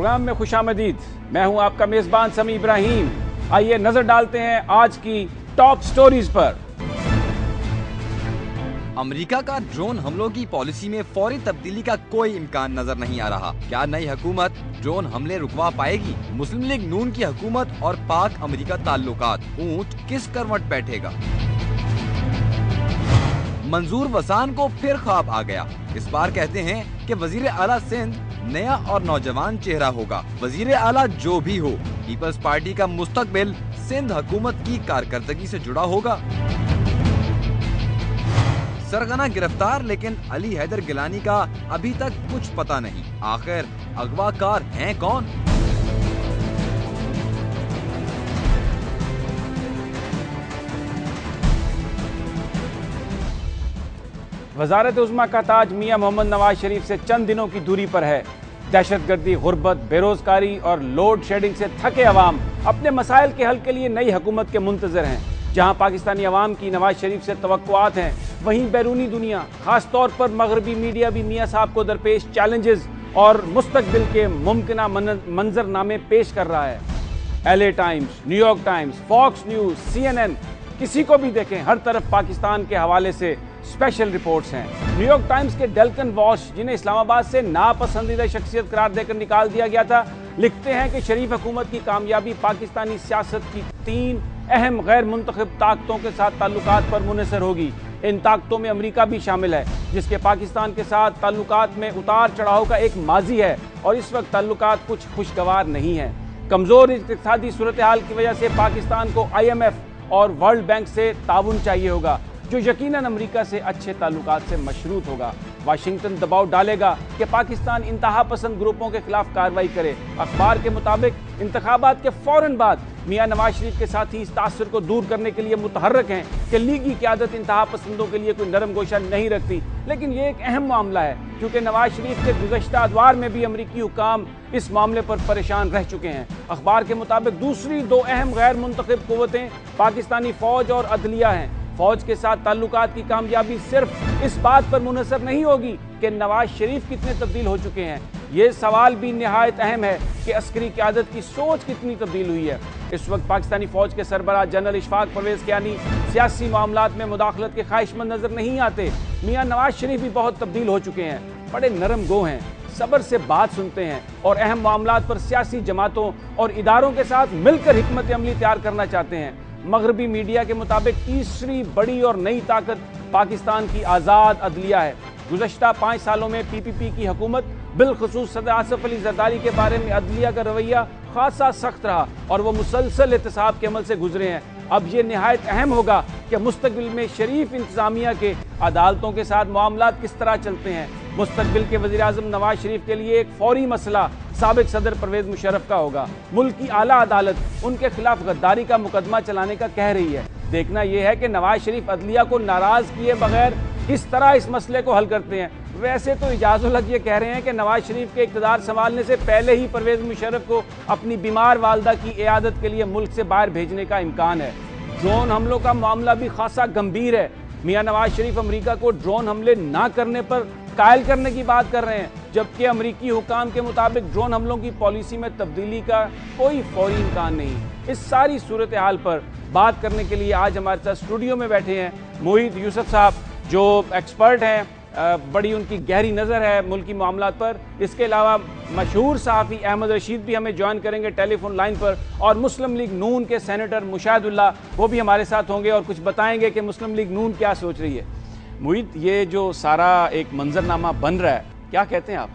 Programme में खुशामदीद। मैं हूं आपका मेजबान समी इब्राहिम। आइए नजर डालते हैं आज की टॉप स्टोरीज पर। अमेरिका का ड्रोन हमलों की पॉलिसी में फौरी तब्दीली का कोई इम्कान नजर नहीं आ रहा। क्या नई हुकूमत ड्रोन हमले रुकवा पाएगी? मुस्लिम लीग नून की हुकूमत और पाक अमेरिका ताल्लुकात, ऊंट किस करवट बैठेगा? मंजूर वसान को फिर ख्वाब आ गया। इस बार कहते हैं कि वजीर आला सिंध नया और नौजवान चेहरा होगा। वजीर आला जो भी हो, पीपल्स पार्टी का मुस्तकबिल सिंध हुकूमत की कारकर्दगी से जुड़ा होगा। सरगना गिरफ्तार, लेकिन अली हैदर गिलानी का अभी तक कुछ पता नहीं। आखिर अगवाकार हैं कौन? वजारत उज़्मा का ताज मियां मोहम्मद नवाज शरीफ से चंद दिनों की दूरी पर है। दहशतगर्दी, गुर्बत, बेरोजगारी और लोड शेडिंग से थके अवाम अपने मसाइल के हल के लिए नई हुकूमत के मुंतजर हैं। जहां पाकिस्तानी अवाम की नवाज शरीफ से तवक्कुआत हैं, वहीं बैरूनी दुनिया, खास तौर पर मगरबी मीडिया भी मियां साहब को दरपेश चैलेंजेस और मुस्तकबिल के मुमकिना मंजरनामे पेश कर रहा है। LA Times, New York Times, Fox News, CNN, किसी को भी देखें, हर तरफ पाकिस्तान के हवाले से स्पेशल रिपोर्ट्स हैं। न्यूयॉर्क टाइम्स के डेल्कन वॉश, जिन्हें इस्लामाबाद से नापसंदीदा शख्सियत करार देकर निकाल दिया गया था, लिखते हैं कि शरीफ हुकूमत की कामयाबी पाकिस्तानी सियासत की 3 अहम गैर मुंतखब ताकतों के साथ ताल्लुकात पर मुनहसर होगी। इन ताकतों में अमेरिका भी शामिल है, जिसके पाकिस्तान के साथ ताल्लुकात में उतार चढ़ाव का एक माजी है और इस वक्त ताल्लुकात कुछ खुशगवार नहीं है। कमजोर इक़्तिसादी सूरत हाल की वजह से पाकिस्तान को IMF और वर्ल्ड बैंक से ताउन चाहिए होगा, जो यकीनन अमेरिका से अच्छे ताल्लुकात से मशरूत होगा। वाशिंगटन दबाव डालेगा कि पाकिस्तान इंतहा पसंद ग्रुपों के खिलाफ कार्रवाई करे। अखबार के मुताबिक इंतखाबात के फौरन बाद मियां नवाज शरीफ के साथ ही इस तासर को दूर करने के लिए मुतहर्रक हैं कि लीगी क़यादत इंतहा पसंदों के लिए कोई नरम गोशा नहीं रखती। लेकिन ये एक अहम मामला है, क्योंकि नवाज शरीफ के गुज़श्ता अदवार में भी अमरीकी हुकाम इस मामले पर परेशान रह चुके हैं। अखबार के मुताबिक दूसरी 2 अहम गैर मुंतखब कुव्वतें पाकिस्तानी फौज और अदलिया हैं। फौज के साथ ताल्लुकात की कामयाबी सिर्फ इस बात पर मुनहसर नहीं होगी कि नवाज शरीफ कितने तब्दील हो चुके हैं, ये सवाल भी निहायत अहम है कि अस्करी क़यादत की सोच कितनी तब्दील हुई है। इस वक्त पाकिस्तानी फौज के सरबराह जनरल इशफाक परवेज़ कियानी सियासी मामलात में मुदाखलत के ख्वाहिशमंद नजर नहीं आते। मियां नवाज शरीफ भी बहुत तब्दील हो चुके हैं, बड़े नरम गो हैं, सब्र से बात सुनते हैं और अहम मामलात पर सियासी जमातों और इदारों के साथ मिलकर हिकमत अमली तैयार करना चाहते हैं। मगरबी मीडिया के मुताबिक तीसरी बड़ी और नई ताकत पाकिस्तान की आज़ाद अदलिया है। गुज़श्ता 5 सालों में PPP की हुकूमत, बिलखुसूस सदर आसिफ अली जरदारी के बारे में अदलिया का रवैया खासा सख्त रहा और वो मुसलसल एहतसाब के अमल से गुजरे हैं। अब ये निहायत अहम होगा कि मुस्तकबिल में शरीफ इंतजामिया के अदालतों के साथ मामलात किस तरह चलते हैं। मुस्तकबिल के वज़ीर आज़म नवाज शरीफ के लिए एक फौरी मसला साबिक सदर परवेज़ मुशर्रफ का होगा। मुल्क की आला अदालत उनके खिलाफ गद्दारी का मुकदमा चलाने का कह रही है। देखना यह है कि नवाज शरीफ अदलिया को नाराज किए बगैर किस तरह इस मसले को हल करते हैं। वैसे तो इजाज़ुल हक ये कह रहे हैं कि नवाज शरीफ के इक़्तिदार संभालने से पहले ही परवेज़ मुशर्रफ को अपनी बीमार वालदा की इयादत के लिए मुल्क से बाहर भेजने का इम्कान है। ड्रोन हमलों का मामला भी खासा गंभीर है। मियां नवाज शरीफ अमेरिका को ड्रोन हमले ना करने पर कायल करने की बात कर रहे हैं, जबकि अमेरिकी हुकाम के मुताबिक ड्रोन हमलों की पॉलिसी में तब्दीली का कोई फौरी इम्कान नहीं। इस सारी सूरत हाल पर बात करने के लिए आज हमारे साथ स्टूडियो में बैठे हैं मोहित यूसुफ साहब, जो एक्सपर्ट हैं, बड़ी उनकी गहरी नज़र है मुल्की मामलात पर। इसके अलावा मशहूर सहाफ़ी अहमद रशीद भी हमें ज्वाइन करेंगे टेलीफोन लाइन पर, और मुस्लिम लीग नून के सेनेटर मुशाहिदुल्लाह वो भी हमारे साथ होंगे और कुछ बताएंगे कि मुस्लिम लीग नून क्या सोच रही है। मोहित, ये जो सारा एक मंजरनामा बन रहा है, क्या कहते हैं आप?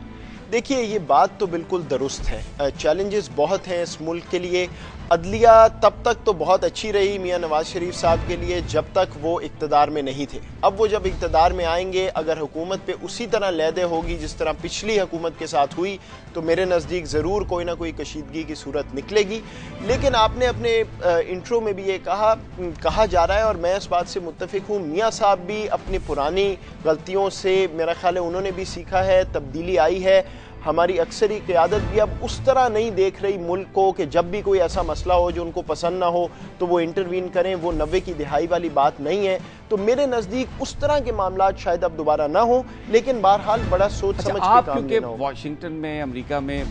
देखिए, ये बात तो बिल्कुल दुरुस्त है। चैलेंजेस बहुत हैं इस मुल्क के लिए। अदलिया तब तक तो बहुत अच्छी रही मियां नवाज शरीफ साहब के लिए जब तक वो इक़्तिदार में नहीं थे। अब वो जब इक़्तिदार में आएंगे, अगर हुकूमत पे उसी तरह लैदे होगी जिस तरह पिछली हुकूमत के साथ हुई, तो मेरे नज़दीक ज़रूर कोई ना कोई कशीदगी की सूरत निकलेगी। लेकिन आपने अपने इंट्रो में भी ये कहा जा रहा है और मैं इस बात से मुत्तफ़िक हूँ, मियाँ साहब भी अपनी पुरानी गलतियों से मेरा ख्याल है उन्होंने भी सीखा है, तब्दीली आई है। हमारी अक्सरी क़यादत भी अब उस तरह नहीं देख रही मुल्क को कि जब भी कोई ऐसा मसला हो जो उनको पसंद ना हो तो वो इंटरवीन करें। वो 90 की दिहाई वाली बात नहीं है। तो मेरे नज़दीक उस तरह के मामलात शायद अब दोबारा ना हो, लेकिन बहरहाल बड़ा सोच समझ के काम लेना होगा। वाशिंगटन में, अमेरिका में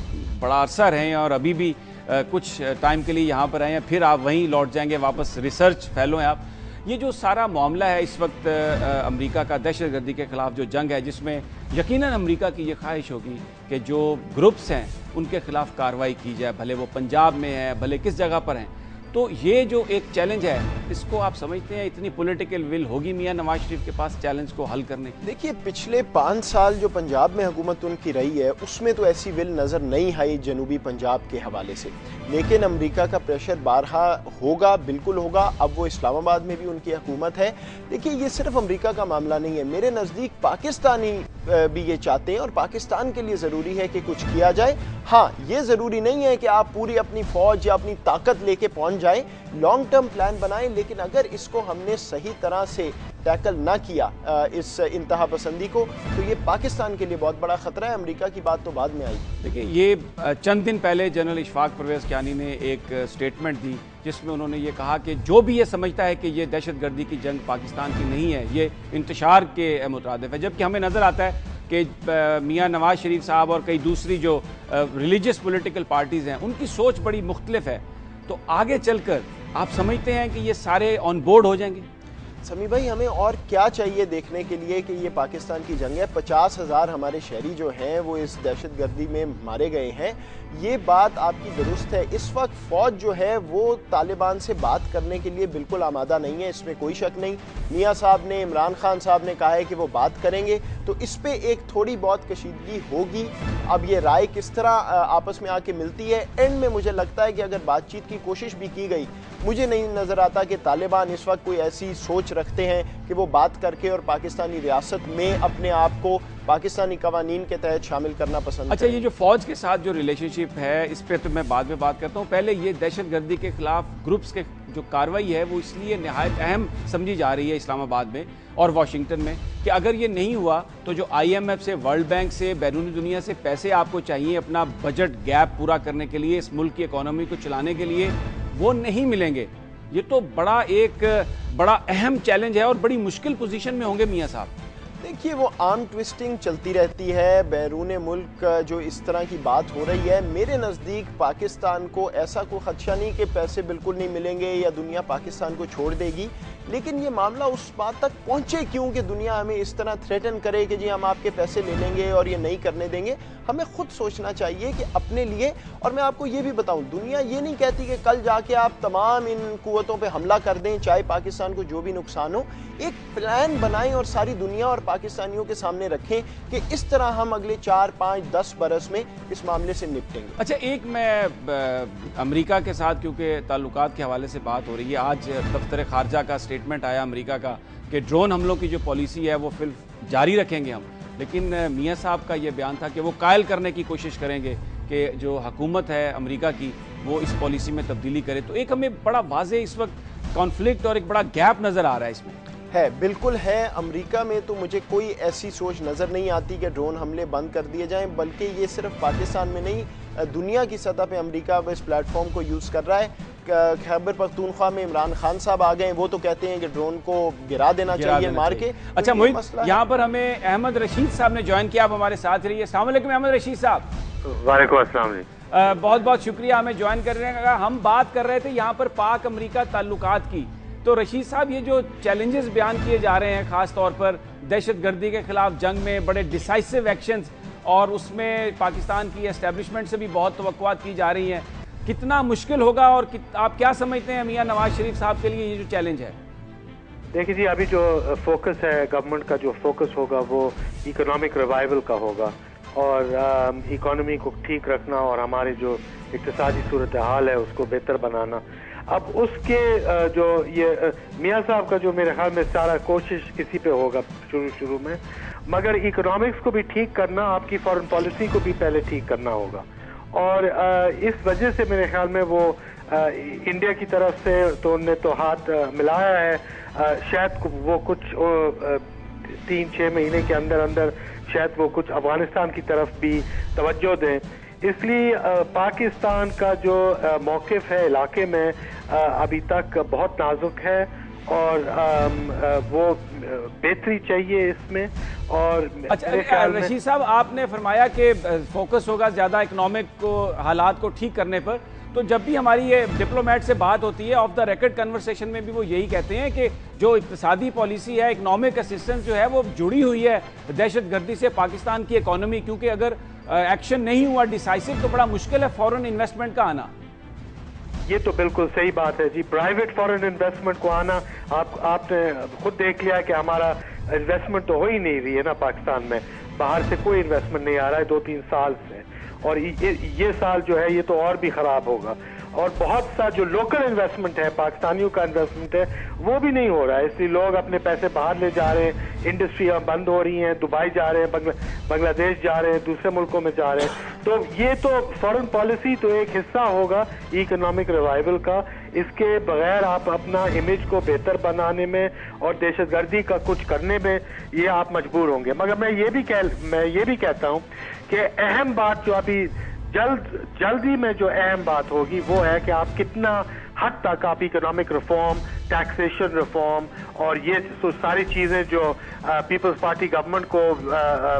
बड़ा अरसा रहे हैं और अभी भी कुछ टाइम के लिए यहाँ पर आए हैं, फिर आप वहीं लौट जाएंगे वापस, रिसर्च फेलो हैं आप। ये जो सारा मामला है इस वक्त अमेरिका का दहशतगर्दी के खिलाफ जो जंग है, जिसमें यकीनन अमेरिका की ये ख्वाहिश होगी कि जो ग्रुप्स हैं उनके खिलाफ कार्रवाई की जाए, भले वो पंजाब में है, भले किस जगह पर हैं। तो ये जो एक चैलेंज है, इसको आप समझते हैं इतनी पॉलिटिकल विल होगी मियां नवाज शरीफ के पास चैलेंज को हल करने की? देखिए, पिछले 5 साल जो पंजाब में हुकूमत उनकी रही है उसमें तो ऐसी विल नज़र नहीं आई जनूबी पंजाब के हवाले से, लेकिन अमेरिका का प्रेशर बारहा होगा, बिल्कुल होगा। अब वो इस्लामाबाद में भी उनकी हुकूमत है। देखिए, ये सिर्फ अमेरिका का मामला नहीं है, मेरे नज़दीक पाकिस्तानी भी ये चाहते हैं और पाकिस्तान के लिए ज़रूरी है कि कुछ किया जाए। हाँ, ये ज़रूरी नहीं है कि आप पूरी अपनी फ़ौज या अपनी ताकत लेके पहुंच जाए, लॉन्ग टर्म प्लान बनाएं, लेकिन अगर इसको हमने सही तरह से टैकल ना किया इस इंतहा पसंदी को, तो ये पाकिस्तान के लिए बहुत बड़ा खतरा है। अमेरिका की बात तो बाद में आई। देखिए, ये चंद दिन पहले जनरल इशफाक परवेज़ कियानी ने एक स्टेटमेंट दी जिसमें उन्होंने ये कहा कि जो भी ये समझता है कि ये दहशतगर्दी की जंग पाकिस्तान की नहीं है, ये इंतशार के मुताबिक है। जबकि हमें नज़र आता है कि मियां नवाज शरीफ साहब और कई दूसरी जो रिलीजियस पॉलिटिकल पार्टीज़ हैं, उनकी सोच बड़ी मुख्तलिफ है। तो आगे चलकर आप समझते हैं कि ये सारे ऑन बोर्ड हो जाएंगे? समी भाई, हमें और क्या चाहिए देखने के लिए कि ये पाकिस्तान की जंग है? 50,000 हमारे शहरी जो हैं वो इस दहशतगर्दी में मारे गए हैं। ये बात आपकी दुरुस्त है। इस वक्त फ़ौज जो है वो तालिबान से बात करने के लिए बिल्कुल आमादा नहीं है, इसमें कोई शक नहीं। मियाँ साहब ने, इमरान खान साहब ने कहा है कि वो बात करेंगे, तो इस पर एक थोड़ी बहुत कशीदगी होगी। अब ये राय किस तरह आपस में आके मिलती है, एंड में मुझे लगता है कि अगर बातचीत की कोशिश भी की गई, मुझे नहीं नज़र आता कि तालिबान इस वक्त कोई ऐसी सोच रखते हैं कि वो बात करके और पाकिस्तानी रियासत में अपने आप को पाकिस्तानी कवानीन के तहत शामिल करना पसंद अच्छा, ये जो फ़ौज के साथ जो रिलेशनशिप है, इस पर तो मैं बाद में बात करता हूँ। पहले ये दहशतगर्दी के खिलाफ ग्रुप्स के जो कार्रवाई है वो इसलिए नहायत अहम समझी जा रही है इस्लामाबाद में और वाशिंगटन में कि अगर ये नहीं हुआ तो जो IMF से, वर्ल्ड बैंक से, बैरूनी दुनिया से पैसे आपको चाहिए अपना बजट गैप पूरा करने के लिए, इस मुल्क की इकोनॉमी को चलाने के लिए, वो नहीं मिलेंगे। ये तो बड़ा अहम चैलेंज है और बड़ी मुश्किल पोजीशन में होंगे मियाँ साहब। देखिए, वो आर्म ट्विस्टिंग चलती रहती है बैरून मुल्क। जो इस तरह की बात हो रही है, मेरे नज़दीक पाकिस्तान को ऐसा कोई खदशा नहीं कि पैसे बिल्कुल नहीं मिलेंगे या दुनिया पाकिस्तान को छोड़ देगी, लेकिन ये मामला उस बात तक पहुँचे क्यों कि दुनिया हमें इस तरह थ्रेटन करे कि जी हम आपके पैसे ले लेंगे और ये नहीं करने देंगे। हमें खुद सोचना चाहिए कि अपने लिए। और मैं आपको ये भी बताऊं, दुनिया ये नहीं कहती कि कल जाके आप तमाम इन कुव्वतों पे हमला कर दें, चाहे पाकिस्तान को जो भी नुकसान हो। एक प्लान बनाएं और सारी दुनिया और पाकिस्तानियों के सामने रखें कि इस तरह हम अगले 4, 5, 10 बरस में इस मामले से निपटेंगे। अच्छा, एक मैं अमेरिका के साथ क्योंकि ताल्लुकात के हवाले से बात हो रही है, आज दफ्तर खारजा का स्टेटमेंट आया अमेरिका का कि ड्रोन हमलों की जो पॉलिसी है वो फिर जारी रखेंगे हम, लेकिन मियाँ साहब का ये बयान था कि वो कायल करने की कोशिश करेंगे कि जो हुकूमत है अमेरिका की वो इस पॉलिसी में तब्दीली करे। तो एक हमें बड़ा वाज़े इस वक्त कॉन्फ्लिक्ट और एक बड़ा गैप नज़र आ रहा है इसमें। है, बिल्कुल है। अमेरिका में तो मुझे कोई ऐसी सोच नज़र नहीं आती कि ड्रोन हमले बंद कर दिए जाएं, बल्कि ये सिर्फ पाकिस्तान में नहीं, दुनिया की सतह पे अमेरिका इस प्लेटफॉर्म को यूज़ कर रहा है। खैबर पख्तूनख्वा में इमरान खान साहब आ गए, वो तो कहते हैं कि ड्रोन को गिरा देना चाहिए मार के। अच्छा मोहित, यहाँ पर हमें अहमद रशीद साहब ने ज्वाइन किया, आप हमारे साथ रहिए। अस्सलाम वालेकुम अहमद रशीद साहब। वालेकुम अस्सलाम। बहुत बहुत शुक्रिया हमें ज्वाइन करने का। हम बात कर रहे थे यहाँ पर पाक अमेरिका ताल्लुकात की, तो रशीद साहब ये जो चैलेंजेस बयान किए जा रहे हैं, ख़ास तौर पर दहशतगर्दी के खिलाफ जंग में बड़े डिसाइसिव एक्शंस, और उसमें पाकिस्तान की एस्टेब्लिशमेंट से भी बहुत तवक्कुआत की जा रही हैं, कितना मुश्किल होगा और आप क्या समझते हैं मियाँ नवाज शरीफ साहब के लिए ये जो चैलेंज है? देखिए जी, अभी जो फोकस है गवर्नमेंट का, जो फोकस होगा वो इकोनॉमिक रिवाइवल का होगा और इकोनॉमी को ठीक रखना और हमारे जो इक्तिसादी सूरत हाल है उसको बेहतर बनाना। अब उसके जो ये मियाँ साहब का जो मेरे ख्याल में सारा कोशिश इसी पे होगा शुरू में, मगर इकोनॉमिक्स को भी ठीक करना, आपकी फॉरेन पॉलिसी को भी पहले ठीक करना होगा। और इस वजह से मेरे ख्याल में वो इंडिया की तरफ से तो उनने तो हाथ मिलाया है, शायद वो कुछ 3-6 महीने के अंदर अंदर शायद वो कुछ अफगानिस्तान की तरफ भी तवज्जो दें। इसलिए पाकिस्तान का जो मौक़िफ़ है इलाके में अभी तक बहुत नाजुक है और वो बेहतरी चाहिए इसमें। और अच्छा रशीद साहब, आपने फरमाया कि फोकस होगा ज़्यादा इकोनॉमिक को हालात को ठीक करने पर, तो जब भी हमारी ये डिप्लोमेट से बात होती है ऑफ द रिकॉर्ड कन्वर्सेशन में भी वो यही कहते हैं कि जो इक़्तिसादी पॉलिसी है, इकोनॉमिक असिस्टेंस जो है वो जुड़ी हुई है दहशतगर्दी से पाकिस्तान की इकोनॉमी, क्योंकि अगर एक्शन नहीं हुआ डिसाइसिव तो बड़ा मुश्किल है फॉरेन इन्वेस्टमेंट का आना। ये तो बिल्कुल सही बात है जी, प्राइवेट फॉरेन इन्वेस्टमेंट को आना, आपने खुद देख लिया कि हमारा इन्वेस्टमेंट तो हो ही नहीं रही है ना पाकिस्तान में, बाहर से कोई इन्वेस्टमेंट नहीं आ रहा है 2-3 साल से, और ये साल जो है ये तो और भी खराब होगा। और बहुत सा जो लोकल इन्वेस्टमेंट है, पाकिस्तानियों का इन्वेस्टमेंट है, वो भी नहीं हो रहा है, इसलिए लोग अपने पैसे बाहर ले जा रहे हैं, इंडस्ट्रियाँ बंद हो रही हैं, दुबई जा रहे हैं, बांग्लादेश जा रहे हैं, दूसरे मुल्कों में जा रहे हैं। तो ये तो फॉरेन पॉलिसी तो एक हिस्सा होगा इकोनॉमिक रिवाइवल का, इसके बगैर आप अपना इमेज को बेहतर बनाने में और दहशतगर्दी का कुछ करने में ये आप मजबूर होंगे। मगर मैं ये भी कहता हूँ कि अहम बात जो अभी जल्दी में जो अहम बात होगी वो है कि आप कितना हद तक आप इकोनॉमिक रिफॉर्म, टैक्सेशन रिफॉर्म और ये सारी चीजें जो पीपल्स पार्टी गवर्नमेंट को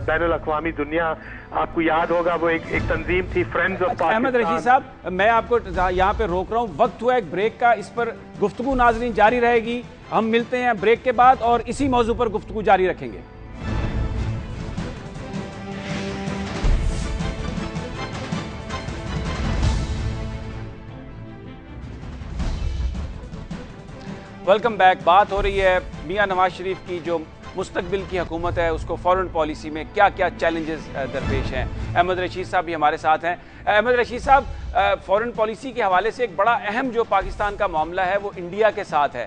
बैनुल-अक़वामी दुनिया, आपको याद होगा वो एक तंजीम थी फ्रेंड्स ऑफ पाकिस्तान। अहमद रशीद साहब, मैं आपको यहाँ पे रोक रहा हूँ, वक्त हुआ एक ब्रेक का, इस पर गुफ्तगू नाज़रीन जारी रहेगी। हम मिलते हैं ब्रेक के बाद और इसी मौजू पर गुफ्तगू जारी रखेंगे। Welcome back. बात हो रही है मियां नवाज शरीफ की जो मुस्तकबिल की हुकूमत है उसको फॉरेन पॉलिसी में क्या क्या चैलेंजेस दरपेश हैं। अहमद रशीद साहब भी हमारे साथ हैं। अहमद रशीद साहब, फॉरेन पॉलिसी के हवाले से एक बड़ा अहम जो पाकिस्तान का मामला है वो इंडिया के साथ है,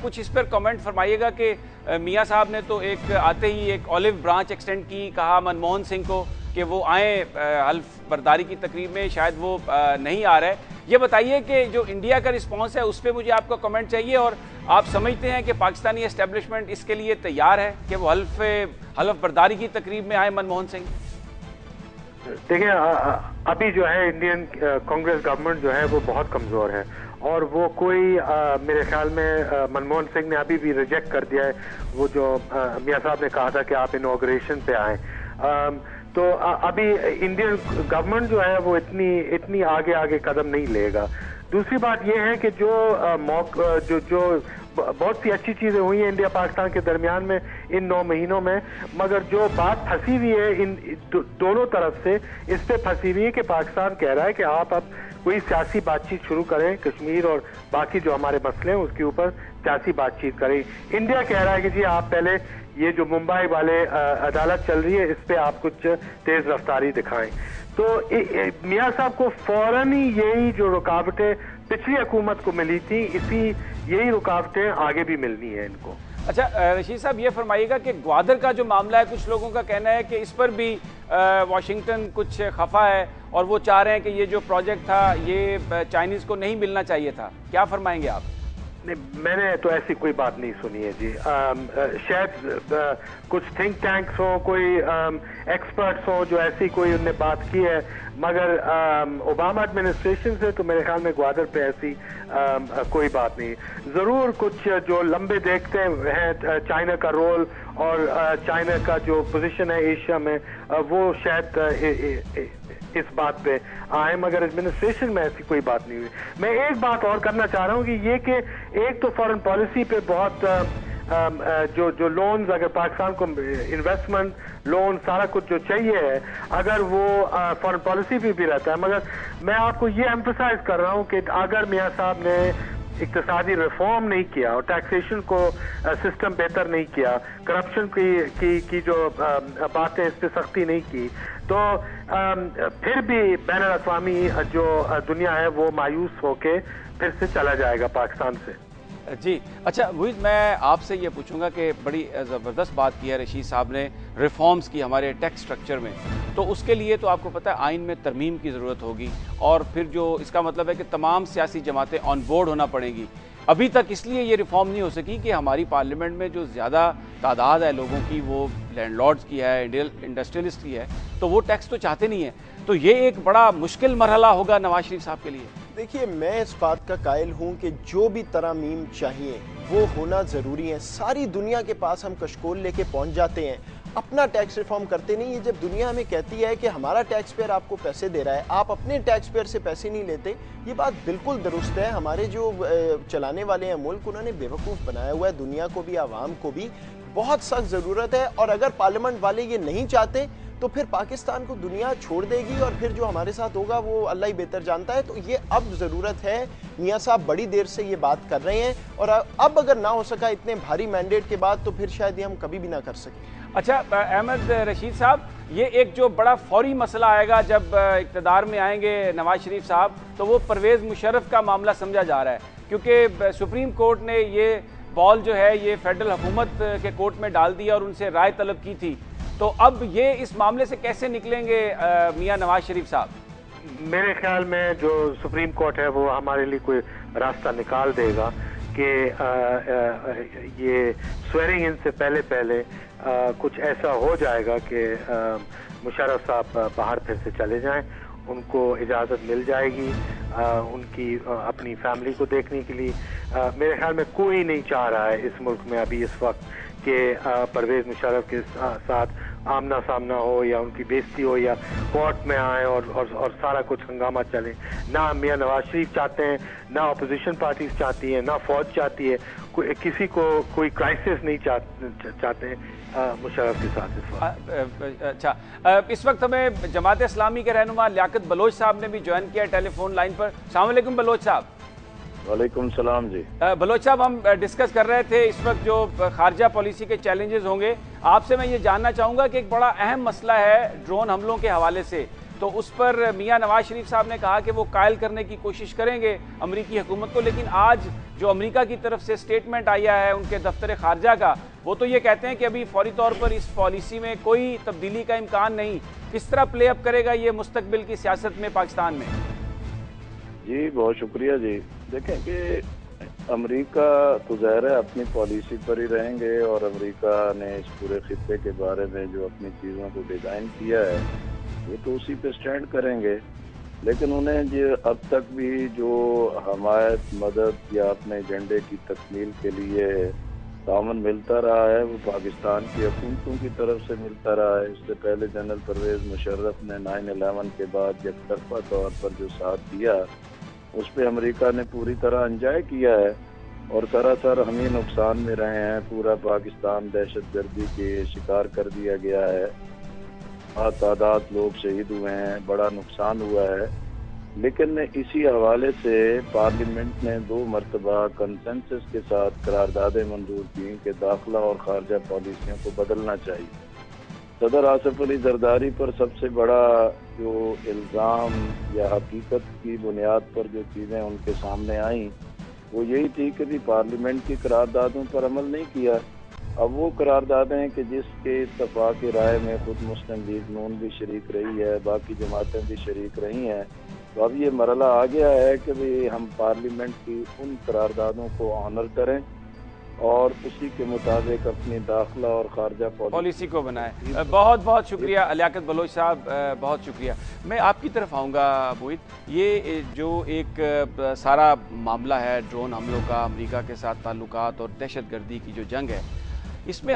कुछ इस पर कमेंट फरमाइएगा कि मियां साहब ने तो एक आते ही एक ऑलिव ब्रांच एक्सटेंड की, कहा मनमोहन सिंह को कि वो आए हल्फ बर्दारी की तकरीब में, शायद वो नहीं आ रहे। ये बताइए कि जो इंडिया का रिस्पांस है उस पर मुझे आपका कमेंट चाहिए, और आप समझते हैं कि पाकिस्तानी एस्टेब्लिशमेंट इसके लिए तैयार है कि वो हल्फ बर्दारी की तकरीब में आए मनमोहन सिंह? देखिए, अभी जो है इंडियन कांग्रेस गवर्नमेंट जो है वो बहुत कमजोर है, और वो कोई मेरे ख्याल में मनमोहन सिंह ने अभी भी रिजेक्ट कर दिया है वो जो मियां साहब ने कहा था कि आप इनॉग्रेशन पे आए। तो अभी इंडियन गवर्नमेंट जो है वो इतनी आगे कदम नहीं लेगा। दूसरी बात ये है कि जो बहुत सी अच्छी चीजें हुई हैं इंडिया पाकिस्तान के दरमियान में इन 9 महीनों में, मगर जो बात फंसी हुई है इन दोनों तरफ से, इस पे फंसी हुई है कि पाकिस्तान कह रहा है कि आप अब कोई सियासी बातचीत शुरू करें, कश्मीर और बाकी जो हमारे मसले हैं उसके ऊपर सियासी बातचीत करें। इंडिया कह रहा है कि जी आप पहले ये जो मुंबई वाले अदालत चल रही है इस पे आप कुछ तेज रफ्तारी दिखाएं। तो मियां साहब को फौरन ही यही जो रुकावटें पिछली हुकूमत को मिली थी, यही रुकावटें आगे भी मिलनी है इनको। अच्छा रशीद साहब, ये फरमाइएगा कि ग्वादर का जो मामला है, कुछ लोगों का कहना है कि इस पर भी वाशिंगटन कुछ खफा है और वो चाह रहे हैं कि ये जो प्रोजेक्ट था ये चाइनीज को नहीं मिलना चाहिए था, क्या फरमाएंगे आप? नहीं, मैंने तो ऐसी कोई बात नहीं सुनी है जी। शायद कुछ थिंक टैंक्स हो, कोई एक्सपर्ट्स हो जो ऐसी कोई उनने बात की है, मगर ओबामा एडमिनिस्ट्रेशन से तो मेरे ख्याल में ग्वादर पे ऐसी कोई बात नहीं। जरूर कुछ जो लंबे देखते हैं चाइना का रोल और चाइना का जो पोजीशन है एशिया में, वो शायद इस बात पे आए, मगर एडमिनिस्ट्रेशन में ऐसी कोई बात नहीं हुई। मैं एक बात और करना चाह रहा हूँ कि ये कि एक तो फॉरेन पॉलिसी पे बहुत जो लोन्स, अगर पाकिस्तान को इन्वेस्टमेंट लोन सारा कुछ जो चाहिए है, अगर वो फॉरेन पॉलिसी पे भी रहता है, मगर मैं आपको ये एम्फसाइज कर रहा हूँ कि अगर मियां साहब ने इक्तिसादी रिफॉर्म नहीं किया और टैक्सेशन को सिस्टम बेहतर नहीं किया, करप्शन की जो बातें इस पर सख्ती नहीं की, तो फिर भी बैनुल-अक़वामी जो दुनिया है वो मायूस होके फिर से चला जाएगा पाकिस्तान से। जी अच्छा मुहित, मैं आपसे ये पूछूंगा कि बड़ी ज़बरदस्त बात की है रशीद साहब ने रिफॉर्म्स की हमारे टैक्स स्ट्रक्चर में, तो उसके लिए तो आपको पता है आइन में तरमीम की ज़रूरत होगी, और फिर जो इसका मतलब है कि तमाम सियासी जमातें ऑन बोर्ड होना पड़ेंगी। अभी तक इसलिए ये रिफॉर्म नहीं हो सकी कि हमारी पार्लियामेंट में जो ज़्यादा तादाद है लोगों की वो लैंडलॉर्ड्स की है, इंडस्ट्रियलिस्ट की है, तो वो टैक्स तो चाहते नहीं है। तो ये एक बड़ा मुश्किल मरहला होगा नवाज शरीफ साहब के लिए। देखिए, मैं इस बात का कायल हूं कि जो भी तरमीम चाहिए वो होना ज़रूरी है। सारी दुनिया के पास हम कशकोल लेके पहुंच जाते हैं, अपना टैक्स रिफॉर्म करते नहीं। ये जब दुनिया हमें कहती है कि हमारा टैक्स पेयर आपको पैसे दे रहा है, आप अपने टैक्स पेयर से पैसे नहीं लेते, ये बात बिल्कुल दुरुस्त है। हमारे जो चलाने वाले हैं मुल्क, उन्होंने बेवकूफ़ बनाया हुआ है दुनिया को भी, आवाम को भी। बहुत सख्त ज़रूरत है, और अगर पार्लियामेंट वाले ये नहीं चाहते तो फिर पाकिस्तान को दुनिया छोड़ देगी, और फिर जो हमारे साथ होगा वो अल्लाह ही बेहतर जानता है। तो ये अब ज़रूरत है। मियाँ साहब बड़ी देर से ये बात कर रहे हैं, और अब अगर ना हो सका इतने भारी मैंडेट के बाद, तो फिर शायद ये हम कभी भी ना कर सकें। अच्छा अहमद रशीद साहब, ये एक जो बड़ा फौरी मसला आएगा जब इक़्तिदार में आएंगे नवाज शरीफ साहब, तो वो परवेज़ मुशर्रफ का मामला समझा जा रहा है, क्योंकि सुप्रीम कोर्ट ने ये बॉल जो है ये फेडरल हुकूमत के कोर्ट में डाल दिया और उनसे राय तलब की थी। तो अब ये इस मामले से कैसे निकलेंगे मियां नवाज शरीफ साहब? मेरे ख्याल में जो सुप्रीम कोर्ट है वो हमारे लिए कोई रास्ता निकाल देगा कि ये स्वेरिंग इन से पहले कुछ ऐसा हो जाएगा कि मुशर्रफ साहब बाहर फिर से चले जाएं, उनको इजाज़त मिल जाएगी उनकी अपनी फैमिली को देखने के लिए। मेरे ख्याल में कोई नहीं चाह रहा है इस मुल्क में अभी इस वक्त कि परवेज़ मुशर्रफ के साथ आमना सामना हो या उनकी बेइज्जती हो या कोर्ट में आए और सारा कुछ हंगामा चले। ना मियां नवाज शरीफ चाहते हैं, ना अपोजिशन पार्टीज चाहती हैं, ना फौज चाहती है, किसी को कोई क्राइसिस नहीं चाहते हैं मुशर्रफ के साथ इस वक्त। अच्छा, इस वक्त हमें जमात इस्लामी के रहनुमा लियाकत बलोच साहब ने भी ज्वाइन किया टेलीफोन लाइन पर। अस्सलाम वालेकुम बलोच साहब। वालेकुम सलाम जी। बलोच साहब, हम डिस्कस कर रहे थे इस वक्त जो खारजा पॉलिसी के चैलेंजेस होंगे। आपसे मैं ये जानना चाहूँगा कि एक बड़ा अहम मसला है ड्रोन हमलों के हवाले से, तो उस पर मियां नवाज शरीफ साहब ने कहा कि वो कायल करने की कोशिश करेंगे अमरीकी हुकूमत को, लेकिन आज जो अमरीका की तरफ से स्टेटमेंट आया है उनके दफ्तर खारजा का, वो तो ये कहते हैं कि अभी फौरी तौर पर इस पॉलिसी में कोई तब्दीली का इम्कान नहीं। किस तरह प्ले अप करेगा ये मुस्तकबिल की सियासत में पाकिस्तान में? जी बहुत शुक्रिया जी। देखें कि अमेरिका तो ज़ाहिर है अपनी पॉलिसी पर ही रहेंगे, और अमेरिका ने इस पूरे खित्ते के बारे में जो अपनी चीज़ों को डिज़ाइन किया है वो तो उसी पे स्टैंड करेंगे। लेकिन उन्हें जो अब तक भी जो हमायत, मदद या अपने एजेंडे की तकमील के लिए तामन मिलता रहा है वो पाकिस्तान की हुकूमतों की तरफ से मिलता रहा है। इससे पहले जनरल परवेज़ मुशर्रफ ने 9/11 के बाद एकतरफा तौर पर जो साथ दिया उस पर अमेरिका ने पूरी तरह एंजॉय किया है, और सरासर हम ही नुकसान में रहे हैं। पूरा पाकिस्तान दहशतगर्दी के शिकार कर दिया गया है, तादाद लोग शहीद हुए हैं, बड़ा नुकसान हुआ है। लेकिन इसी हवाले से पार्लियामेंट ने 2 मरतबा कंसेंसस के साथ करारदादें मंजूर की कि दाखिला और खारजा पॉलिसियों को बदलना चाहिए। सदर आसिफ अली जरदारी पर सबसे बड़ा जो इल्ज़ाम या हकीकत की बुनियाद पर जो चीज़ें उनके सामने आईं वो यही थी कि भी पार्लियामेंट की करारदादों पर अमल नहीं किया। अब वो करारदादें कि जिसके इत्तफाक राय में खुद मुस्लिम लीग नून भी शरीक रही है, बाकी जमातें भी शरीक रही हैं, तो अब ये मरला आ गया है कि भाई हम पार्लियामेंट की उन करारदादों को ऑनर करें और उसी के मुताबिक अपनी दाखिला और खारजा पॉलिसी को बनाए। बहुत बहुत शुक्रिया लियाकत बलोच साहब, बहुत शुक्रिया। मैं आपकी तरफ आऊँगा मोहित। ये जो एक सारा मामला है ड्रोन हमलों का, अमेरिका के साथ ताल्लुकात और दहशतगर्दी की जो जंग है, इसमें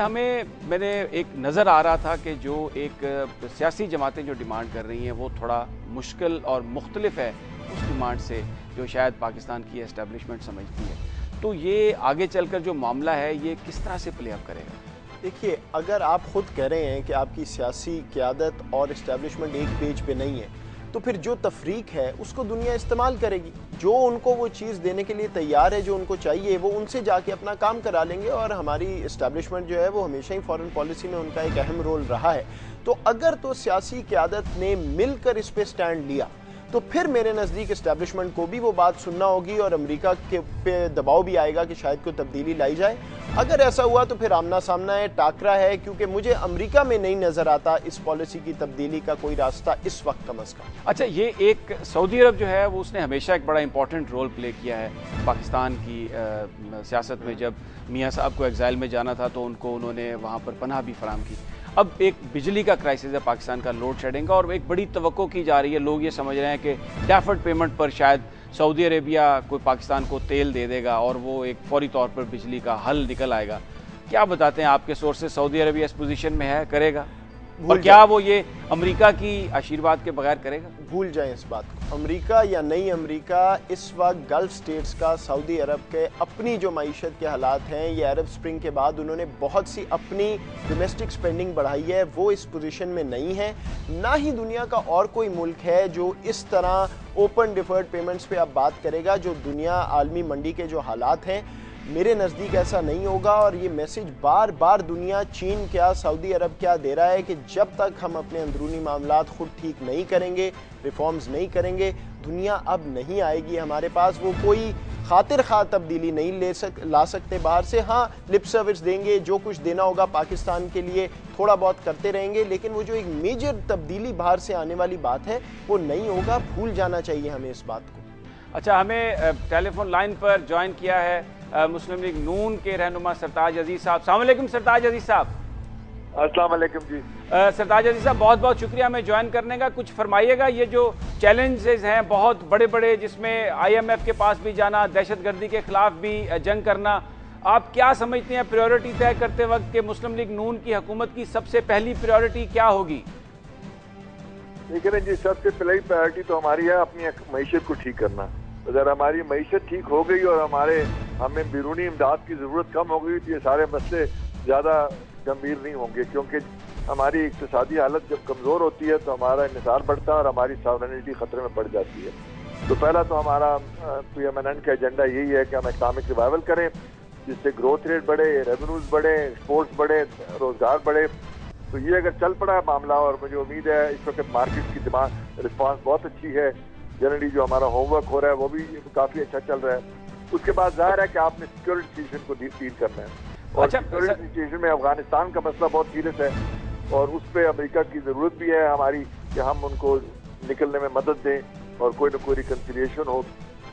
मैंने एक नज़र आ रहा था कि जो एक सियासी जमातें जो डिमांड कर रही हैं वो थोड़ा मुश्किल और मुख्तलिफ है उस डिमांड से जो शायद पाकिस्तान की एस्टेब्लिशमेंट समझती है। तो ये आगे चलकर जो मामला है ये किस तरह से प्ले अप करेगा? देखिए, अगर आप खुद कह रहे हैं कि आपकी सियासी क़यादत और इस्टेब्लिशमेंट एक पेज पे नहीं है, तो फिर जो तफरीक है उसको दुनिया इस्तेमाल करेगी। जो उनको वो चीज़ देने के लिए तैयार है, जो उनको चाहिए, वो उनसे जाके अपना काम करा लेंगे। और हमारी इस्टेब्लिशमेंट जो है वो हमेशा ही फॉरेन पॉलिसी में उनका एक अहम रोल रहा है। तो अगर तो सियासी क़यादत ने मिलकर इस पे स्टैंड लिया तो फिर मेरे नज़दीक इस्टेब्लिशमेंट को भी वो बात सुनना होगी और अमेरिका के पे दबाव भी आएगा कि शायद कोई तब्दीली लाई जाए। अगर ऐसा हुआ तो फिर आमना सामना है, टाकरा है, क्योंकि मुझे अमेरिका में नहीं नज़र आता इस पॉलिसी की तब्दीली का कोई रास्ता इस वक्त कम अज़ कम। अच्छा, ये एक सऊदी अरब जो है वो उसने हमेशा एक बड़ा इंपॉर्टेंट रोल प्ले किया है पाकिस्तान की सियासत में। जब मियाँ साहब को एग्जाइल में जाना था तो उन्होंने वहाँ पर पनाह भी फराम की। अब एक बिजली का क्राइसिस है पाकिस्तान का, लोड शेडिंग का, और एक बड़ी तवक्को की जा रही है। लोग ये समझ रहे हैं कि डेफर्ड पेमेंट पर शायद सऊदी अरेबिया कोई पाकिस्तान को तेल दे देगा और वो एक फौरी तौर पर बिजली का हल निकल आएगा। क्या बताते हैं आपके सोर्सेज, सऊदी अरेबिया इस पोजीशन में है, करेगा? और क्या वो ये अमेरिका की आशीर्वाद के बगैर करेगा? भूल जाएं इस बात को। अमेरिका या नहीं अमेरिका, इस वक्त गल्फ स्टेट्स का, सऊदी अरब के अपनी जो मईशत के हालात हैं, ये अरब स्प्रिंग के बाद उन्होंने बहुत सी अपनी डोमेस्टिक स्पेंडिंग बढ़ाई है, वो इस पोजीशन में नहीं है। ना ही दुनिया का और कोई मुल्क है जो इस तरह ओपन डिफर्ड पेमेंट्स पे अब बात करेगा। जो दुनिया आलमी मंडी के जो हालात हैं, मेरे नज़दीक ऐसा नहीं होगा। और ये मैसेज बार बार दुनिया, चीन क्या, सऊदी अरब क्या दे रहा है कि जब तक हम अपने अंदरूनी मामलात खुद ठीक नहीं करेंगे, रिफॉर्म्स नहीं करेंगे, दुनिया अब नहीं आएगी हमारे पास। वो कोई खातिर खा तब्दीली नहीं ला सकते बाहर से। हाँ, लिप सर्विस देंगे, जो कुछ देना होगा पाकिस्तान के लिए थोड़ा बहुत करते रहेंगे, लेकिन वो जो एक मेजर तब्दीली बाहर से आने वाली बात है वो नहीं होगा। भूल जाना चाहिए हमें इस बात को। अच्छा, हमें टेलीफोन लाइन पर ज्वाइन किया है मुस्लिम लीग नून के रहनुमा सरताज अजीज साहब। अस्सलाम वालेकुम सरताज अजीज साहब। अस्सलाम वालेकुम जी। सरताज अजीज साहब, बहुत बहुत शुक्रिया हमें ज्वाइन करने का। कुछ फरमाइएगा, ये जो चैलेंजेस हैं बहुत बड़े बड़े, जिसमें IMF के पास भी जाना, दहशतगर्दी के खिलाफ भी जंग करना, आप क्या समझते हैं प्रायोरिटी तय करते वक्त कि मुस्लिम लीग नून की हुकूमत की सबसे पहली प्रायोरिटी क्या होगी? देखिए जी, सबसे पहली प्रायोरिटी तो हमारी है अपनी मईशत को ठीक करना। अगर हमारी मईशत ठीक हो गई और हमें बैरूनी इमदाद की ज़रूरत कम हो गई तो ये सारे मसले ज़्यादा गंभीर नहीं होंगे, क्योंकि हमारी इक्तिसादी हालत जब कमज़ोर होती है तो हमारा इंहिसार बढ़ता है और हमारी सॉवरेनिटी ख़तरे में पड़ जाती है। तो पहला तो हमारा PMNN का एजेंडा यही है कि हम इकनॉमिक रिवाइवल करें, जिससे ग्रोथ रेट बढ़े, रेवेन्यूज बढ़े, एक्सपोर्ट्स बढ़े, रोज़गार बढ़े। तो ये अगर चल पड़ा है मामला, और मुझे उम्मीद है इस वक्त मार्केट की डिमांड रिस्पांस बहुत अच्छी है, जनरली जो हमारा होमवर्क हो रहा है वो भी काफ़ी अच्छा चल रहा है। उसके बाद जाहिर है कि आपने सिक्योरिटी सिचुएशन को डील करना है, और सिक्योरिटी सिचुएशन में अफगानिस्तान का मसला बहुत सीरियस है और उस पर अमेरिका की ज़रूरत भी है हमारी कि हम उनको निकलने में मदद दें और कोई ना कोई रिकन्सिलिएशन हो।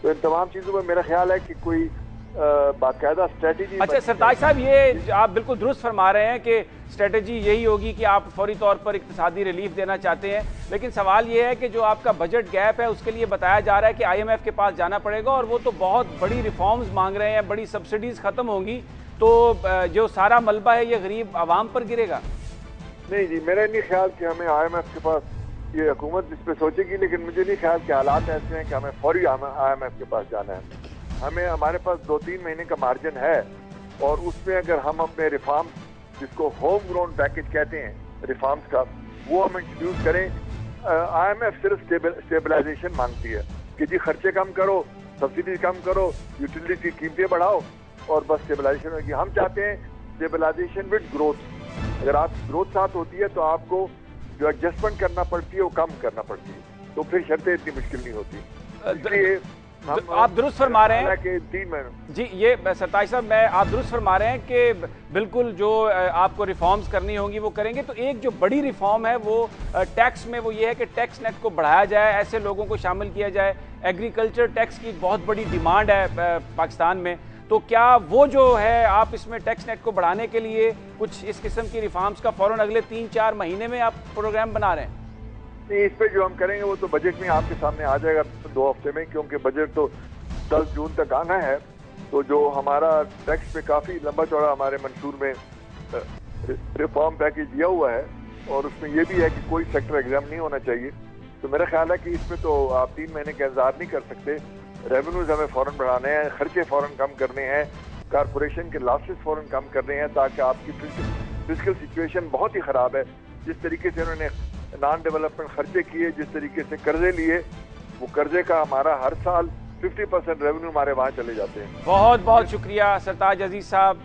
तो इन तमाम चीज़ों में मेरा ख्याल है कि कोई बाकायदा स्ट्रेटेजी। अच्छा सरताज साहब, ये आप बिल्कुल दुरुस्त फरमा रहे हैं कि स्ट्रेटेजी यही होगी कि आप फौरी तौर पर इक्तिसादी रिलीफ देना चाहते हैं, लेकिन सवाल ये है कि जो आपका बजट गैप है उसके लिए बताया जा रहा है कि IMF के पास जाना पड़ेगा और वो तो बहुत बड़ी रिफॉर्म्स मांग रहे हैं, बड़ी सब्सिडीज खत्म होंगी, तो जो सारा मलबा है ये गरीब आवाम पर गिरेगा। नहीं जी, मेरा नहीं ख्याल कि हमें IMF के पास, ये हुकूमत इस पर सोचेगी, लेकिन मुझे नहीं ख्याल कि हालात ऐसे हैं कि हमें फौरी IMF के पास जाना है। हमारे पास 2-3 महीने का मार्जिन है और उसमें अगर हम अपने रिफॉर्म, जिसको होम ग्रोन पैकेज कहते हैं रिफॉर्म्स का, वो हम इंट्रोड्यूस करें। IMF सिर्फ स्टेबलाइजेशन मांगती है कि जी खर्चे कम करो, सब्सिडी कम करो, यूटिलिटी की कीमतें बढ़ाओ और बस स्टेबलाइजेशन होगी। हम चाहते हैं स्टेबलाइजेशन विद ग्रोथ। अगर आप ग्रोथ साथ होती है तो आपको जो एडजस्टमेंट करना पड़ती है वो कम करना पड़ती है, तो फिर शर्तें इतनी मुश्किल नहीं होती। इसलिए आप दुरुस्त फरमा रहे हैं कि 3 महीने जी, ये सरताज साहब, आप दुरुस्त फरमा रहे हैं कि बिल्कुल जो आपको रिफॉर्म्स करनी होंगी वो करेंगे। तो एक जो बड़ी रिफॉर्म है वो टैक्स में, वो ये है कि टैक्स नेट को बढ़ाया जाए, ऐसे लोगों को शामिल किया जाए। एग्रीकल्चर टैक्स की बहुत बड़ी डिमांड है पाकिस्तान में, तो क्या वो जो है आप इसमें टैक्स नेट को बढ़ाने के लिए कुछ इस किस्म की रिफॉर्म्स का फौरन अगले 3-4 महीने में आप प्रोग्राम बना रहे हैं? नहीं, इस पे जो हम करेंगे वो तो बजट में आपके सामने आ जाएगा 2 हफ्ते में, क्योंकि बजट तो 10 जून तक आना है। तो जो हमारा टैक्स पे काफ़ी लंबा चौड़ा हमारे मंशूर में रिफॉर्म पैकेज दिया हुआ है और उसमें ये भी है कि कोई सेक्टर एग्जाम नहीं होना चाहिए। तो मेरा ख्याल है कि इसमें तो आप 3 महीने का इंतजार नहीं कर सकते। रेवेन्यूज हमें फ़ौरन बढ़ाने हैं, खर्चे फ़ौरन कम करने हैं, कारपोरेशन के लॉसेस फ़ौरन कम करने हैं, ताकि आपकी फिजिकल सिचुएशन बहुत ही ख़राब है। जिस तरीके से उन्होंने नॉन डेवलपमेंट खर्चे किए, जिस तरीके से कर्जे लिए, वो कर्जे का हमारा हर साल 50% रेवेन्यू हमारे वहाँ चले जाते हैं। बहुत बहुत शुक्रिया सरताज अजीज साहब,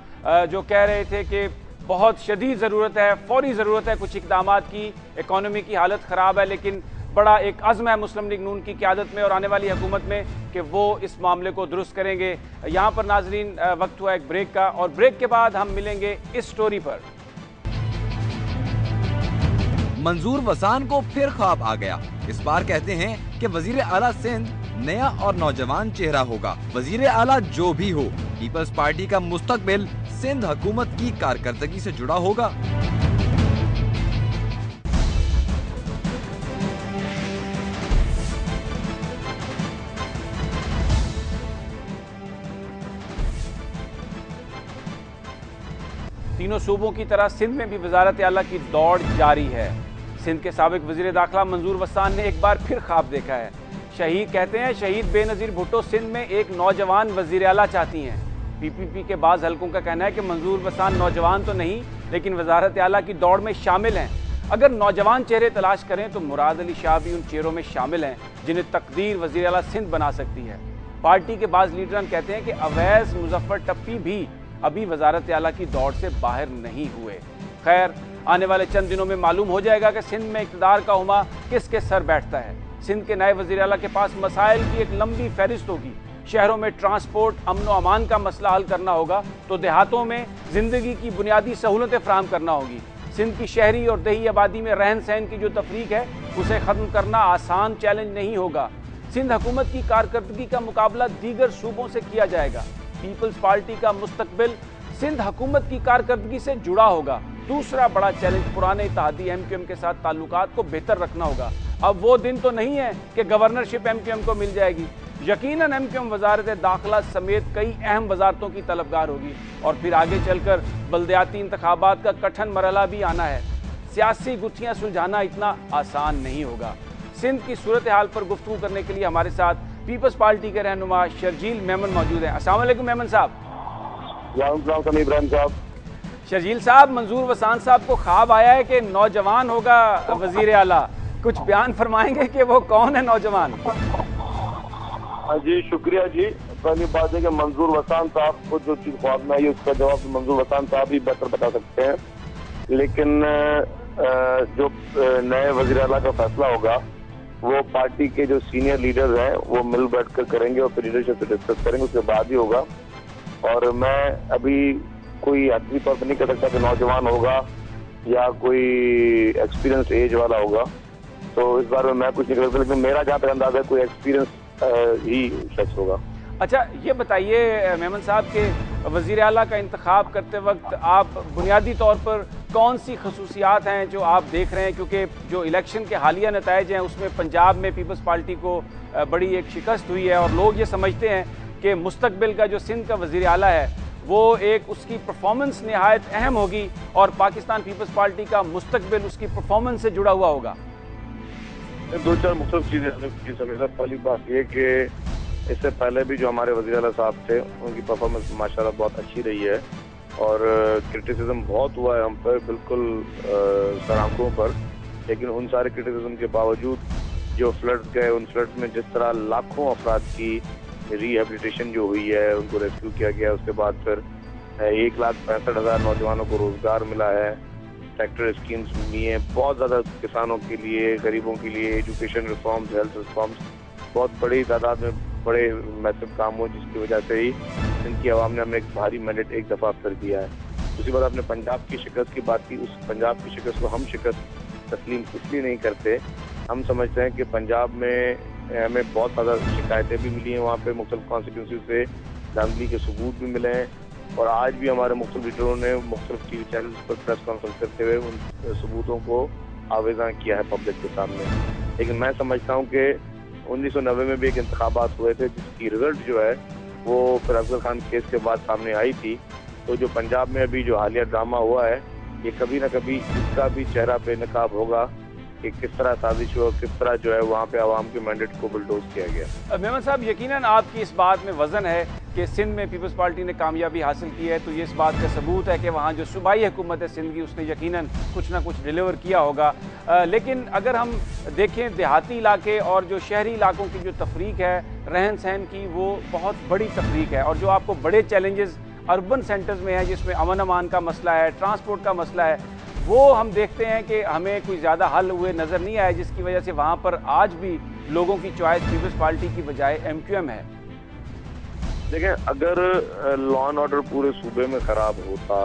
जो कह रहे थे कि बहुत शदीद ज़रूरत है, फौरी ज़रूरत है कुछ इकदामात की। इकॉनमी की हालत ख़राब है, लेकिन बड़ा एक अज़्म है मुस्लिम लीग नून की क़यादत में और आने वाली हुकूमत में कि वो इस मामले को दुरुस्त करेंगे। यहाँ पर नाजरीन वक्त हुआ एक ब्रेक का, और ब्रेक के बाद हम मिलेंगे इस स्टोरी पर। मंजूर वसान को फिर ख्वाब आ गया। इस बार कहते हैं कि वजीर आला सिंध नया और नौजवान चेहरा होगा। वजीर आला जो भी हो, पीपल्स पार्टी का मुस्तकबिल सिंध हुकूमत की कारकर्दगी से जुड़ा होगा। तीनों सूबों की तरह सिंध में भी वजारत आला की दौड़ जारी है। सिंध के साबिक वजीर दाखिला मंजूर वसान ने एक बार फिर ख्वाब देखा है। शहीद कहते हैं शहीद बेनज़ीर भुट्टो सिंध में एक नौजवान वजीर आला चाहती हैं। पीपीपी के बाज़ हलकों का कहना है कि मंजूर वसान नौजवान तो नहीं लेकिन वजारत आला की दौड़ में शामिल हैं। अगर नौजवान चेहरे तलाश करें तो मुराद अली शाह भी उन चेहरों में शामिल हैं जिन्हें तकदीर वजीर आला सिंध बना सकती है। पार्टी के बाज़ लीडरान कहते हैं कि अवैस मुजफ्फर टप्पी भी अभी वजारत आला की दौड़ से बाहर नहीं हुए। खैर, आने वाले चंद दिनों में मालूम हो जाएगा कि सिंध में इक़्तिदार का हुमा किसके सर बैठता है। सिंध के नए वज़ीर आला के पास मसाइल की एक लंबी फहरिस्त होगी। शहरों में ट्रांसपोर्ट, अमन व अमान का मसला हल करना होगा तो देहातों में जिंदगी की बुनियादी सहूलतें फराहम करना होगी। सिंध की शहरी और देही आबादी में रहन सहन की जो तफरीक है उसे ख़त्म करना आसान चैलेंज नहीं होगा। सिंध हुकूमत की कारकर्दगी का मुकाबला दीगर सूबों से किया जाएगा। पीपल्स पार्टी का मुस्तकबिल सिंध हुकूमत की कारकर्दगी से जुड़ा होगा। दूसरा बड़ा चैलेंज पुराने इत्तेहादी एमक्यूएम के साथ ताल्लुकात को बेहतर रखना होगा। अब वो दिन तो नहीं है कि गवर्नरशिप एमक्यूएम को मिल जाएगी। यकीनन एमक्यूएम वजारत दाखिला समेत कई अहम वजारतों की तलबगार होगी और फिर आगे चलकर बल्दियाती इंतखाबात का कठिन मरहला भी आना है। सियासी गुत्थियां सुलझाना इतना आसान नहीं होगा। सिंध की सूरत हाल पर गुफ्तगू करने के लिए हमारे साथ पीपल्स पार्टी के रहनुमा शर्जील मेमन मौजूद हैं। अस्सलाम वालेकुम मेमन साहब। इब्राहिम साहब। शर्जील साहब, मंजूर वसान साहब को ख्वाब आया है कि नौजवान होगा वजीर आला, कुछ बयान फरमाएंगे कि वो कौन है नौजवान? जी शुक्रिया जी। पहली बात है कि मंजूर वसान साहब को जो चीज ख्वाब में आई उसका जवाब मंजूर वसान साहब ही बेहतर बता सकते हैं, लेकिन जो नए वजीर आला का फैसला होगा वो पार्टी के जो सीनियर लीडर्स हैं वो मिल बैठकर करेंगे और फिर लीडरशिप से डिस्कस करेंगे, उसके बाद ही होगा। और मैं अभी कोई हतमी तौर पर नहीं कह सकता कि नौजवान होगा या कोई एक्सपीरियंस एज वाला होगा, तो इस बारे में मैं कुछ नहीं कर सकता, लेकिन मेरा जहाँ तक अंदाजा है कोई एक्सपीरियंस ही शख्स होगा। अच्छा, ये बताइए मेमन साहब के वज़ीर आला का इंतखाब करते वक्त आप बुनियादी तौर पर कौन सी खसूसियात हैं जो आप देख रहे हैं, क्योंकि जो इलेक्शन के हालिया नताइज हैं उसमें पंजाब में पीपल्स पार्टी को बड़ी एक शिकस्त हुई है और लोग ये समझते हैं कि मुस्तकबिल का जो सिंध का वज़ीर आला है वो एक उसकी परफॉर्मेंस नहायत अहम होगी और पाकिस्तान पीपल्स पार्टी का मुस्तकबिल उसकी परफॉर्मेंस से जुड़ा हुआ होगा। दो चार मुख्तलिफ चीजें। पहली बात ये कि इससे पहले भी जो हमारे वज़ीर आला साहब थे उनकी परफॉर्मेंस माशाल्लाह बहुत अच्छी रही है और क्रिटिसिज्म बहुत हुआ है हम पर, बिल्कुल सराखों पर, लेकिन उन सारे क्रिटिसिज्म के बावजूद जो फ्लड्स गए उन फ्लड्स में जिस तरह लाखों अफराद की रिहेबिलिटेशन जो हुई है, उनको रेस्क्यू किया गया, उसके बाद फिर 1,65,000 नौजवानों को रोजगार मिला है, सेक्टर स्कीम्स मिली हैं बहुत ज़्यादा किसानों के लिए, गरीबों के लिए, एजुकेशन रिफॉर्म्स, हेल्थ रिफॉर्म्स, बहुत बड़ी तादाद में बड़े मैसिव काम हुए जिसकी वजह से ही इनकी आवाम ने हमें एक भारी मैंडेट एक दफ़ा फिर दिया है। दूसरी बात, आपने पंजाब की शिकस्त की बात की, उस पंजाब की शिकस्त को हम शिकस्त तस्लीम इसलिए नहीं करते, हम समझते हैं कि पंजाब में हमें बहुत ज़्यादा शिकायतें भी मिली हैं, वहाँ पे मुख्तलिफ कॉन्स्टिट्यूंसी से धांधली के सबूत भी मिले हैं और आज भी हमारे मुख्तलिफ लीडरों ने मुख्तलिफ टीवी चैनल्स पर प्रेस कॉन्फ्रेंस करते हुए उन सबूतों को आवेदन किया है पब्लिक के सामने। लेकिन मैं समझता हूँ कि 1990 में भी एक इंतखाबात हुए थे जिसकी रिजल्ट जो है वो फिर अफजल खान केस के बाद सामने आई थी। तो जो पंजाब में अभी जो हालिया ड्रामा हुआ है ये कभी ना कभी इसका भी चेहरा पे नकाब होगा कि किस तरह साजिश हुआ, किस तरह जो है वहाँ पे आवाम के मैंडेट को बुलडोज किया गया। मेमन साहब, यकीनन आपकी इस बात में वजन है कि सिंध में पीपल्स पार्टी ने कामयाबी हासिल की है, तो ये इस बात का सबूत है कि वहाँ जो सूबाई हुकूमत है सिंध की उसने यकीनन कुछ ना कुछ डिलीवर किया होगा। लेकिन अगर हम देखें देहाती इलाके और जो शहरी इलाकों की जो तफरीक है रहन सहन की, वो बहुत बड़ी तफरीक है और जो आपको बड़े चैलेंजेस अर्बन सेंटर्स में है जिसमें अमन अमान का मसला है, ट्रांसपोर्ट का मसला है, वो हम देखते हैं कि हमें कोई ज़्यादा हल हुए नज़र नहीं आए, जिसकी वजह से वहाँ पर आज भी लोगों की चॉइस पीपल्स पार्टी की बजाय एमक्यूएम है। देखिए, अगर लॉ एंड ऑर्डर पूरे सूबे में ख़राब होता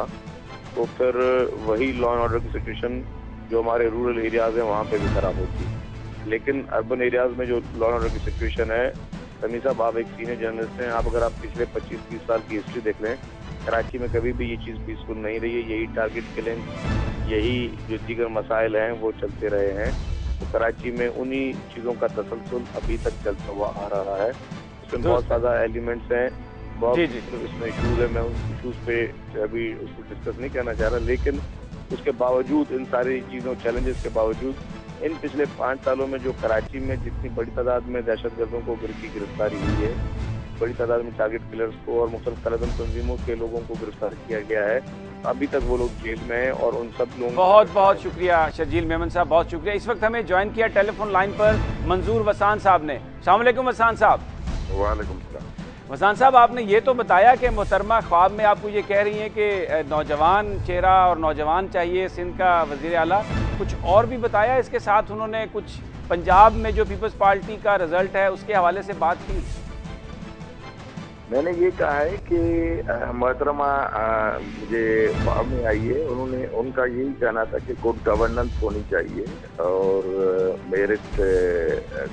तो फिर वही लॉ एंड ऑर्डर की सिचुएशन जो हमारे रूरल एरियाज़ हैं वहाँ पे भी ख़राब होती। लेकिन अर्बन एरियाज़ में जो लॉ एंड ऑर्डर की सिचुएशन है, समी साहब आप एक सीनियर जर्नलिस्ट हैं, आप अगर आप पिछले 25-30 साल की हिस्ट्री देख लें, कराची में कभी भी ये चीज़ पीसफुल नहीं रही है। यही टारगेट किलिंग, यही जो दीगर मसाइल हैं वो चलते रहे हैं। तो कराची में उन्हीं चीज़ों का तसलसल अभी तक चलता हुआ आ रहा है। इसमें बहुत ज़्यादा एलिमेंट्स हैं, बहुत जी, जी। इसमें इशूज है, मैं उस इशूज पे अभी उसको डिस्कस नहीं करना चाह रहा, लेकिन उसके बावजूद, इन सारी चीज़ों चैलेंजेस के बावजूद, इन पिछले 5 सालों में जो कराची में जितनी बड़ी तादाद में दहशतगर्दों को की गिरफ्तारी हुई है, बड़ी तादाद में टारगेट किलर्स को और मुख्तलिफ कलदम तंजीमों के लोगों को गिरफ्तार किया गया है, अभी तक वो लोग जेल में हैं और उन सब लोगों बहुत बहुत शुक्रिया शर्जील मेमन साहब, बहुत शुक्रिया। इस वक्त हमें ज्वाइन किया टेलीफोन लाइन पर मंजूर वसान साहब ने। अस्सलाम वालेकुम वसान साहब। वालेकुम सलाम। वसान साहब, आपने ये तो बताया कि मोहतरमा ख्वाब में आपको ये कह रही हैं कि नौजवान चेहरा और नौजवान चाहिए सिंध का वज़ीर आला, कुछ और भी बताया इसके साथ उन्होंने? कुछ पंजाब में जो पीपल्स पार्टी का रिजल्ट है उसके हवाले से बात की? मैंने ये कहा है कि मोहतरमा मुझे ख्वाब में आई है, उन्होंने उनका यही कहना था कि गुड गवर्नेंस होनी चाहिए और मेरिट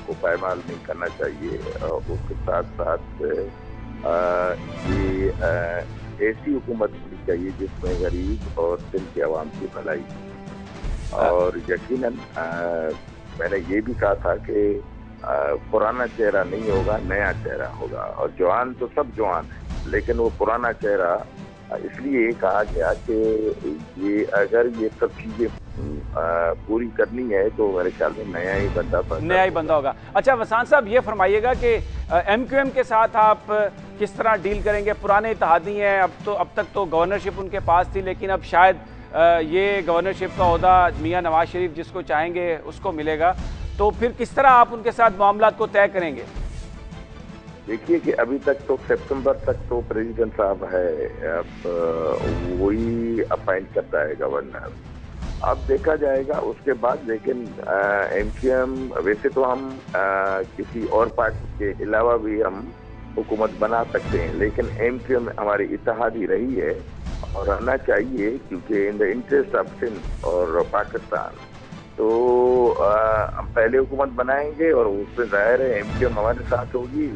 को पायमाल नहीं करना चाहिए, और उसके साथ साथ ये ऐसी हुकूमत होनी चाहिए जिसमें गरीब और सिंध के अवाम की भलाई, और यकीनन मैंने ये भी कहा था कि पुराना चेहरा नहीं होगा, नया चेहरा होगा, और जवान तो सब जवान है, लेकिन वो पुराना चेहरा इसलिए कहा गया कि ये अगर ये सब चीजें पूरी करनी है तो मेरे ख्याल में नया ही बंदा होगा। अच्छा वसान साहब, ये फरमाइएगा कि MQM के साथ आप किस तरह डील करेंगे? पुराने इत्तेहादी हैं, अब तक तो गवर्नरशिप उनके पास थी, लेकिन अब शायद ये गवर्नरशिप का ओहदा मियां नवाज शरीफ जिसको चाहेंगे उसको मिलेगा, तो फिर किस तरह आप उनके साथ मामलात को तय करेंगे? देखिए कि अभी तक तो सितंबर तक तो प्रेसिडेंट साहब है, अब वही अपॉइंट करता है गवर्नर, अब देखा जाएगा उसके बाद। लेकिन MQM वैसे तो हम किसी और पार्टी के अलावा भी हम हुकूमत बना सकते हैं, लेकिन MQM हमारी इत्तेहादी रही है और रहना चाहिए, क्योंकि in the interest of Sindh और पाकिस्तान। तो हम पहले हुकूमत बनाएंगे और उसमें जाहिर है MQM हमारे साथ होगी,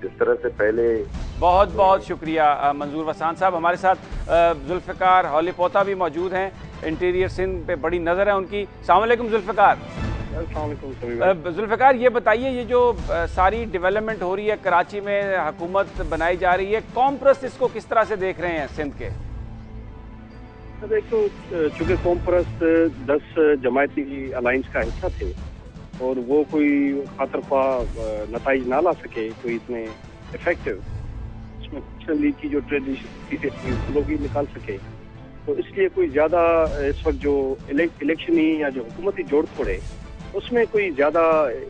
जिस तरह से पहले। बहुत बहुत शुक्रिया मंजूर वसान साहब। हमारे साथ जुल्फ़िकार हौलीपोता भी मौजूद हैं, इंटीरियर सिंध पे बड़ी नज़र है उनकी। अस्सलाम वालेकुम जुल्फ़िकार। जुल्फ़िकार, ये बताइए, ये जो सारी डेवलपमेंट हो रही है कराची में, हुकूमत बनाई जा रही है, कौम परस्त इसको किस तरह से देख रहे हैं सिंध के? देखो, चूँकि कौम परस्त 10 जमायती अलाइंस का हिस्सा थे और वो कोई खातरख्वाह नताइज ना ला सके, कोई इतने इफेक्टिव, उसमें नेशनल लीग की जो ट्रेडिशन लोग ही निकाल सके, तो इसलिए कोई ज़्यादा इस वक्त जो इलेक्शनी या जो हुकूमती जोड़ तोड़े उसमें कोई ज़्यादा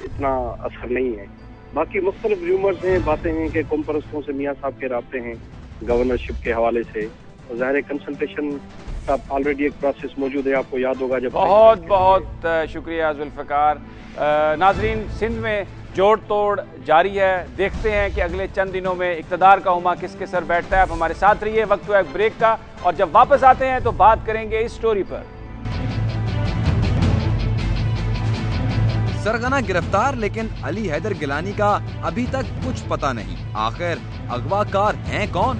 इतना असर नहीं है। बाकी मुख्तलिफ रूमर्स हैं, बातें हैं कि कौम परस्तों से मियाँ साहब के राब्ते हैं गवर्नरशिप के हवाले से, तो ज़ाहिर कंसल्टेशन का ऑलरेडी एक प्रोसेस मौजूद है, आपको याद होगा जब। बहुत बहुत शुक्रिया जुल्फ़िकार। नाजरीन, सिंध में जोड़ तोड़ जारी है, देखते हैं कि अगले चंद दिनों में इक़्तिदार का उमा किसके सर बैठता है। आप हमारे साथ रहिए, वक्त हुआ एक ब्रेक का, और जब वापस आते हैं तो बात करेंगे इस स्टोरी पर। सरगना गिरफ्तार, लेकिन अली हैदर गिलानी का अभी तक कुछ पता नहीं। आखिर अगवाकार हैं कौन?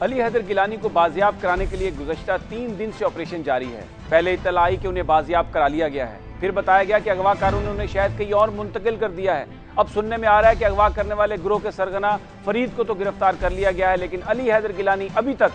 अली हैदर गिलानी को बाजियाब कराने के लिए गुज़श्ता 3 दिन से ऑपरेशन जारी है। पहले इत्तला आई कि उन्हें बाजियाब करा लिया गया है, फिर बताया गया कि अगवाकारों ने उन्हें शायद कहीं और मुंतकिल कर दिया है। अब सुनने में आ रहा है कि अगवा करने वाले गिरोह के सरगना फरीद को तो गिरफ्तार कर लिया गया है, लेकिन अली हैदर गिलानी अभी तक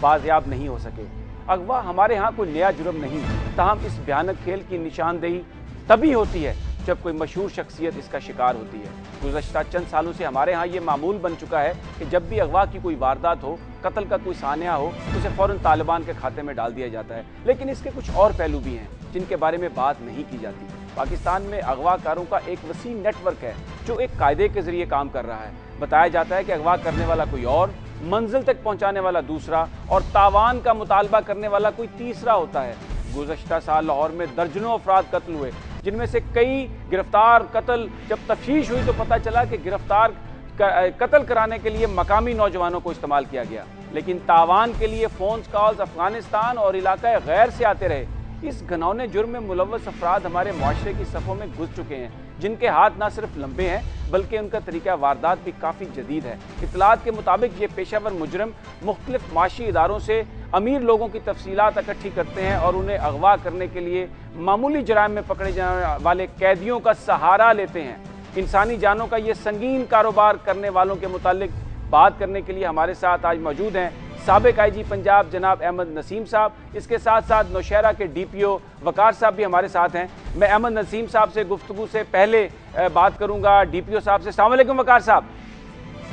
बाजियाब नहीं हो सके। अगवा हमारे यहाँ कोई नया जुर्म नहीं, ताहम इस भयानक खेल की निशानदेही तभी होती है जब कोई मशहूर शख्सियत इसका शिकार होती है। गुज़श्ता चंद सालों से हमारे यहाँ ये मामूल बन चुका है कि जब भी अगवा की कोई वारदात हो, कत्ल का कोई सानिया हो, उसे फ़ौरन तालिबान के खाते में डाल दिया जाता है। लेकिन इसके कुछ और पहलू भी हैं जिनके बारे में बात नहीं की जाती। पाकिस्तान में अगवाकारों का एक वसी नेटवर्क है जो एक कायदे के ज़रिए काम कर रहा है। बताया जाता है कि अगवा करने वाला कोई और, मंजिल तक पहुँचाने वाला दूसरा, और तावान का मुतालबा करने वाला कोई तीसरा होता है। गुज़श्ता साल लाहौर में दर्जनों अफराद कत्ल हुए, जिनमें से कई गिरफ्तार कत्ल जब तफ्तीश हुई तो पता चला कि गिरफ्तार कत्ल कराने के लिए मकामी नौजवानों को इस्तेमाल किया गया, लेकिन तावान के लिए फ़ोन कॉल्स अफगानिस्तान और इलाका गैर से आते रहे। इस घिनौने जुर्म में मुलव्वस अफराद हमारे माशरे की सफ़ों में घुस चुके हैं, जिनके हाथ न सिर्फ लंबे हैं बल्कि उनका तरीका वारदात भी काफ़ी जदीद है। इत्तलात के मुताबिक ये पेशावर मुजरम मुख्तलिफ माशी इदारों से अमीर लोगों की तफसीलात इकट्ठी करते हैं और उन्हें अगवा करने के लिए मामूली जराइम में पकड़े जाने वाले कैदियों का सहारा लेते हैं। इंसानी जानों का ये संगीन कारोबार करने वालों के मुतालिक बात करने के लिए हमारे साथ आज मौजूद हैं साबिक आईजी पंजाब जनाब अहमद नसीम साहब, इसके साथ साथ नौशहरा के DPO वकार साहब भी हमारे साथ हैं। मैं अहमद नसीम साहब से गुफ्तगू से पहले बात करूंगा DPO साहब से। अस्सलाम वालेकुम वकार साहब।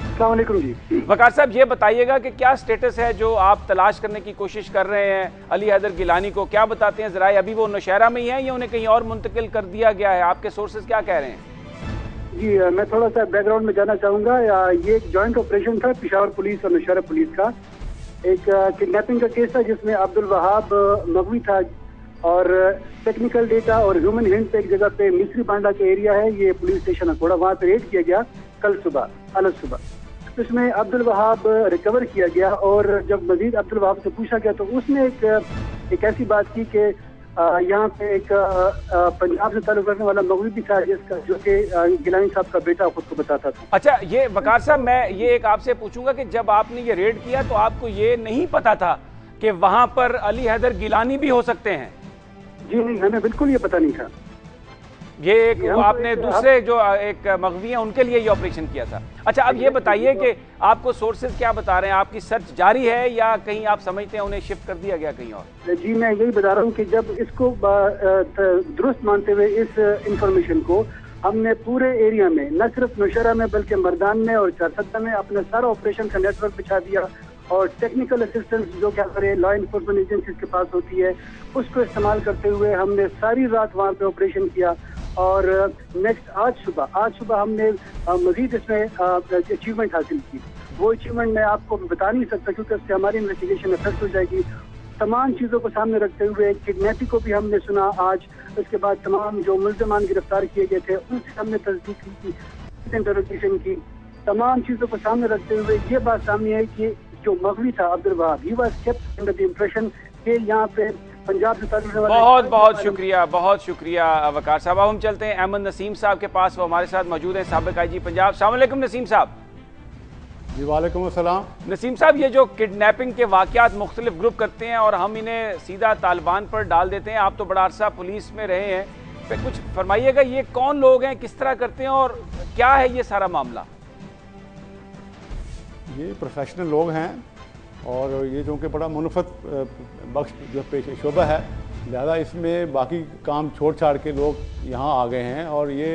अस्सलाम वालेकुम जी। वकार साहब, ये बताइएगा कि क्या स्टेटस है जो आप तलाश करने की कोशिश कर रहे हैं अली हैदर गिलानी को, क्या बताते हैं जरा? अभी वो नौशहरा में ही है या उन्हें कहीं और मुंतकिल कर दिया गया है? आपके सोर्सेज क्या कह रहे हैं? जी, मैं थोड़ा सा बैकग्राउंड में जाना चाहूँगा। ये एक जॉइंट ऑपरेशन था पेशावर पुलिस और नौशहरा पुलिस का। एक किडनैपिंग का केस था जिसमें अब्दुल वहाब मगवी था और टेक्निकल डेटा और ह्यूमन हिंट पे एक जगह पे मिस्री बांडा के एरिया है, ये पुलिस स्टेशन अकोड़ा, वहाँ पे रेड किया गया कल सुबह, अलग सुबह। इसमें अब्दुल वहाब रिकवर किया गया और जब मजीद अब्दुल वहाब से पूछा गया तो उसने एक ऐसी बात की कि यहाँ पे एक पंजाब से ताल्लुक रखने वाला मगवी भी था जिसका जो कि गिलानी साहब का बेटा खुद को बताता था। अच्छा, ये वकार साहब, मैं ये एक आपसे पूछूंगा कि जब आपने ये रेड किया तो आपको ये नहीं पता था कि वहां पर अली हैदर गिलानी भी हो सकते हैं? जी नहीं, हमें बिल्कुल ये पता नहीं था। ये एक आपने दूसरे जो एक मगवी हैं उनके लिए ये ऑपरेशन किया था। अच्छा, अब ये बताइए कि आपको सोर्सेज क्या बता रहे हैं? आपकी सर्च जारी है या कहीं आप समझते हैं उन्हें शिफ्ट कर दिया गया कहीं और? जी, मैं यही बता रहा हूँ कि जब इसको दुरुस्त मानते हुए इस इंफॉर्मेशन को हमने पूरे एरिया में, न सिर्फ नौशहरा में बल्कि मर्दान में और चारसदा में अपना सारा ऑपरेशन का नेटवर्क बिछा दिया और टेक्निकल असिस्टेंस जो क्या हमारे लॉ इन्फोर्समेंट एजेंसीज के पास होती है उसको इस्तेमाल करते हुए हमने सारी रात वहाँ पे ऑपरेशन किया और नेक्स्ट आज सुबह हमने मजीद इसमें अचीवमेंट हासिल की। वो अचीवमेंट मैं आपको बता नहीं सकता क्योंकि उससे हमारी इन्वेस्टिगेशन इफेक्ट हो जाएगी। तमाम चीज़ों को सामने रखते हुए किडनैपिंग को भी हमने सुना आज, उसके बाद तमाम जो मुल्ज़मान गिरफ्तार किए गए थे उनसे हमने तस्दीक की, इंटरोगेशन की। तमाम चीज़ों को सामने रखते हुए ये बात सामने आई कि जो मगवी था Abdul Wahab, he was kept under the impression कि यहाँ पे पंजाब से ताल्लुक रखने वाले। बहुत शुक्रिया वकार साहब। अब हम चलते हैं अहमद नसीम साहब के पास, वो हमारे साथ मौजूद हैं, साबिक आईजी पंजाब। अस्सलाम वालेकुम नसीम साहब। जी वालेकुम अस्सलाम। नसीम साहब, ये जो किडनैपिंग के वाक़यात मुख्तलिफ ग्रुप करते हैं और हम इन्हें सीधा तालिबान पर डाल देते हैं, आप तो बड़ा अरसा पुलिस में रहे हैं, फिर कुछ फरमाइएगा ये कौन लोग हैं, किस तरह करते हैं और क्या है ये सारा मामला? ये प्रोफेशनल लोग हैं और ये जो कि बड़ा मुनफ़त बख्श जो पेश शोबा है, लिहाजा इसमें बाकी काम छोड़ छाड़ के लोग यहाँ आ गए हैं और ये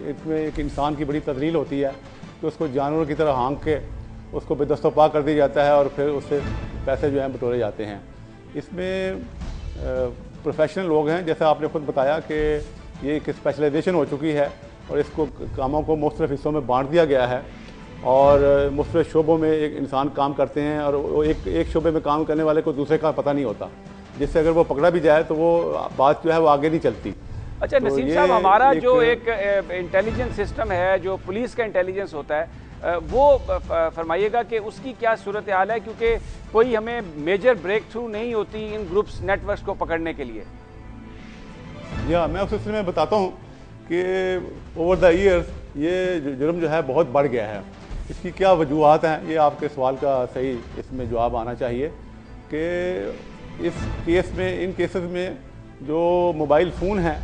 इसमें एक इंसान की बड़ी तदलील होती है कि उसको जानवर की तरह हाँक के उसको बेदस्तोपा कर दिया जाता है और फिर उससे पैसे जो हैं बटोरे जाते हैं। इसमें प्रोफेशनल लोग हैं, जैसा आपने खुद बताया कि ये एक स्पेशलाइजेशन हो चुकी है और इसको कामों को मुख्तलिफ हिस्सों में बांट दिया गया है और मुख्तलिफ शोबों में एक इंसान काम करते हैं और वो एक शोबे में काम करने वाले को दूसरे का पता नहीं होता, जिससे अगर वो पकड़ा भी जाए तो वो बात जो है वो आगे नहीं चलती। अच्छा तो नसीम साहब, हमारा जो एक इंटेलिजेंस सिस्टम है, जो पुलिस का इंटेलिजेंस होता है, वो फरमाइएगा कि उसकी क्या सूरत हाल है, क्योंकि कोई हमें मेजर ब्रेक थ्रू नहीं होती इन ग्रुप्स नेटवर्क्स को पकड़ने के लिए? या मैं उस सिलसिले में बताता हूँ कि ओवर द ईयर्स ये जुर्म जो है बहुत बढ़ गया है। इसकी क्या वजूहत हैं, ये आपके सवाल का सही इसमें जवाब आना चाहिए कि इस केस में, इन केसेस में जो मोबाइल फ़ोन हैं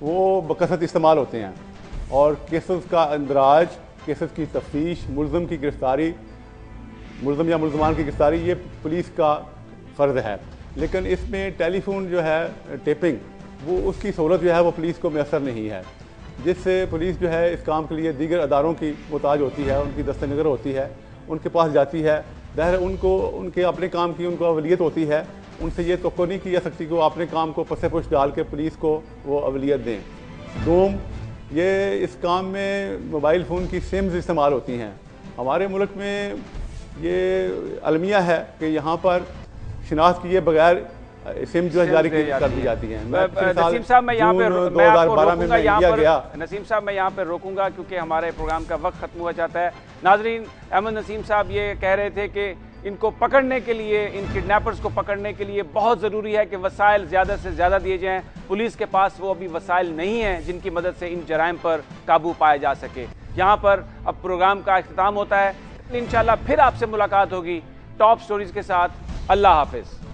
वो बकसरत इस्तेमाल होते हैं और केसेस का अंदराज, केसेस की तफ्तीश, मुलज़म की गिरफ़्तारी, मुलज़म या मुलज़मान की गिरफ़्तारी ये पुलिस का फ़र्ज़ है। लेकिन इसमें टेलीफोन जो है टेपिंग, वो उसकी सहूलत जो है वो पुलिस को मैसर नहीं है, जिससे पुलिस जो है इस काम के लिए दीगर अदारों की मोहताज होती है, उनकी दस्तनगर होती है, उनके पास जाती है। ज़ाहिर उनको उनके अपने काम की उनको अवलियत होती है, उनसे ये तो नहीं की जा सकती कि वो अपने काम को पसे पुश डाल के पुलिस को वो अवलियत दें। दोम, ये इस काम में मोबाइल फ़ोन की सिम्स इस्तेमाल होती हैं। हमारे मुल्क में ये अलमिया है कि यहाँ पर शिनाख्त किए बगैर सिम जो है जारी कर दी जाती है। नसीम साहब, मैं यहाँ पे 2012 में नसीम साहब मैं यहाँ पे रोकूंगा क्योंकि हमारे प्रोग्राम का वक्त खत्म हुआ जाता है। नाजरीन, अहमद नसीम साहब ये कह रहे थे कि इनको पकड़ने के लिए, इन किडनैपर्स को पकड़ने के लिए बहुत ज़रूरी है कि वसाइल ज़्यादा से ज़्यादा दिए जाएं। पुलिस के पास वो अभी वसाइल नहीं हैं जिनकी मदद से इन जराइम पर काबू पाया जा सके। यहाँ पर अब प्रोग्राम का इख्तिताम होता है। इंशाल्लाह फिर आपसे मुलाकात होगी टॉप स्टोरीज के साथ। अल्लाह हाफिज़।